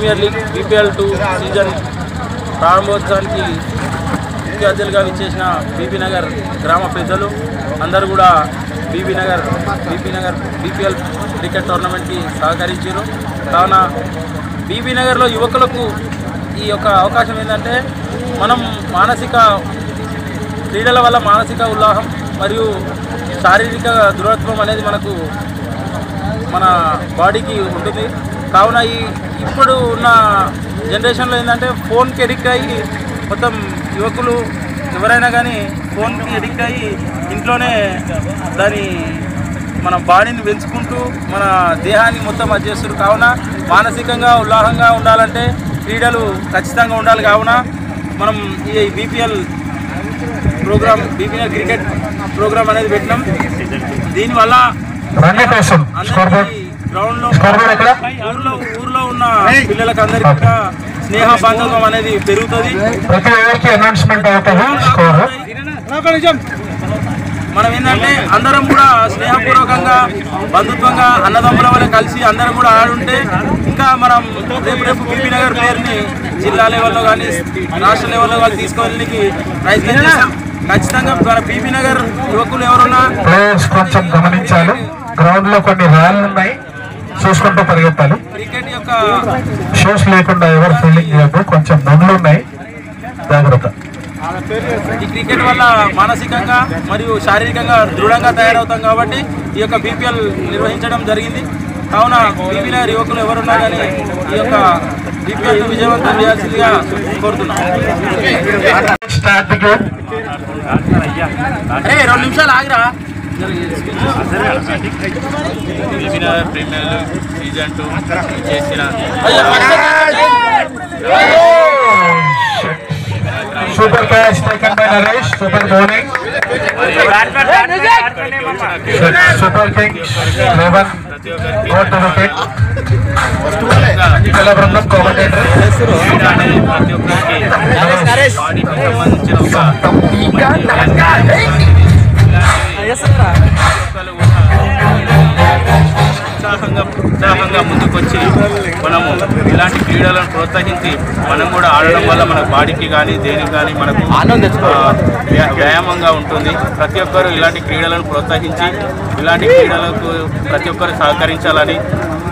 Premier league BPL2 season ప్రారంభోత్సవానికి ముఖ్య అతిథులుగా విచ్చేసిన బీబీ నగర్ గ్రామ పెద్దలు అందరూ కూడా బీబీ నగర్ BPL క్రికెట్ టోర్నమెంట్కి సహకరించారు. కావున బీబీ నగర్లో యువకులకు ఈ యొక్క అవకాశం ఏంటంటే మనం క్రీడల వల్ల మానసిక ఉల్లాసం మరియు శారీరక దృఢత్వం అనేది మన బాడీకి ఉంటుంది. కావున ఇప్పుడు ఉన్న జనరేషన్లో ఏంటంటే ఫోన్కి ఎడిక్ట్ అయ్యి మొత్తం యువకులు ఎవరైనా కానీ ఫోన్కి ఎడిక్ట్ అయ్యి ఇంట్లోనే మన బాడీని పెంచుకుంటూ మన దేహాన్ని మొత్తం అది చేస్తారు. కావున మానసికంగా ఉల్లాసంగా ఉండాలంటే క్రీడలు ఖచ్చితంగా ఉండాలి. కావున మనం ఈ BPL క్రికెట్ ప్రోగ్రామ్ అనేది పెట్టినాం. దీనివల్ల గ్రౌండ్లో ఊర్లో ఉన్న పిల్లలకు అందరికీ కూడా స్నేహ బాంధవ్యం అనేది పెరుగుతుంది. మనం ఏంటంటే అందరం కూడా స్నేహపూర్వకంగా బంధుత్వంగా అన్నదమ్ముల వల్ల కలిసి అందరం కూడా ఆడుంటే ఇంకా మనం రేపు బీబీ నగర్ ప్లేయర్ని జిల్లా లెవెల్లో కానీ రాష్ట్ర లెవెల్లో కానీ తీసుకెళ్ళడానికి ప్రయత్నం చేస్తాం. ఖచ్చితంగా మన బీబీ నగర్ యువకులు ఎవరున్నా ప్లేయర్స్ కొంచెం గమనించాలి. గ్రౌండ్ లో కొన్ని రాళ్ళు ఉన్నాయి, చూసుకుంటూ పరిగెత్తాలి. క్రికెట్ యొక్క షూస్ లేకుండా ఎవరు ఫీల్డింగ్ చేయద్దు, కొంచెం బండ్లు ఉన్నాయి, జాగ్రత్త. ఈ క్రికెట్ వల్ల మానసికంగా మరియు శారీరకంగా దృఢంగా తయారవుతాం కాబట్టి ఈ యొక్క BPL నిర్వహించడం జరిగింది. కావున బీబీ నగర్ యువకులు ఎవరున్నా కానీ ఈ యొక్క BPL విజయవంతం చేయాల్సిందిగా కోరుతున్నాం. 2 నిమిషాలు ఆగిరా. Bibinagar premier league season 2 చేసిన Super catch taken by Naresh. Super bowling. Super Kings 11 got the wicket. Kala Brandam commentator. ఉత్సాహంగా ముందుకొచ్చి మనము ఇలాంటి క్రీడలను ప్రోత్సహించి మనం కూడా ఆడడం వల్ల మన బాడీకి కానీ దేనికి కానీ మనకు వ్యాయామంగా ఉంటుంది. ప్రతి ఒక్కరు ఇలాంటి క్రీడలను ప్రోత్సహించి ఇలాంటి క్రీడలకు ప్రతి ఒక్కరు సహకరించాలని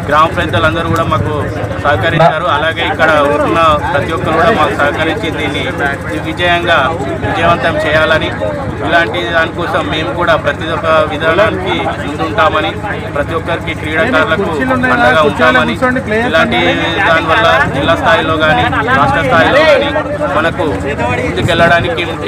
గ్రామ ప్రజలందరూ కూడా మాకు సహకరించారు. అలాగే ఇక్కడ ఉన్న ప్రతి ఒక్కరు కూడా మాకు సహకరించి దీన్ని విజయవంతం చేయాలని, ఇలాంటి దానికోసం మేము కూడా ప్రతి ఒక్క విధానానికి ముందుంటామని, ప్రతి ఒక్కరికి క్రీడాకారులకు అండగా ఉంటామని, ఇలాంటి దానివల్ల జిల్లా స్థాయిలో కానీ రాష్ట్ర స్థాయిలో కానీ మనకు ముందుకెళ్ళడానికి ముఖ్య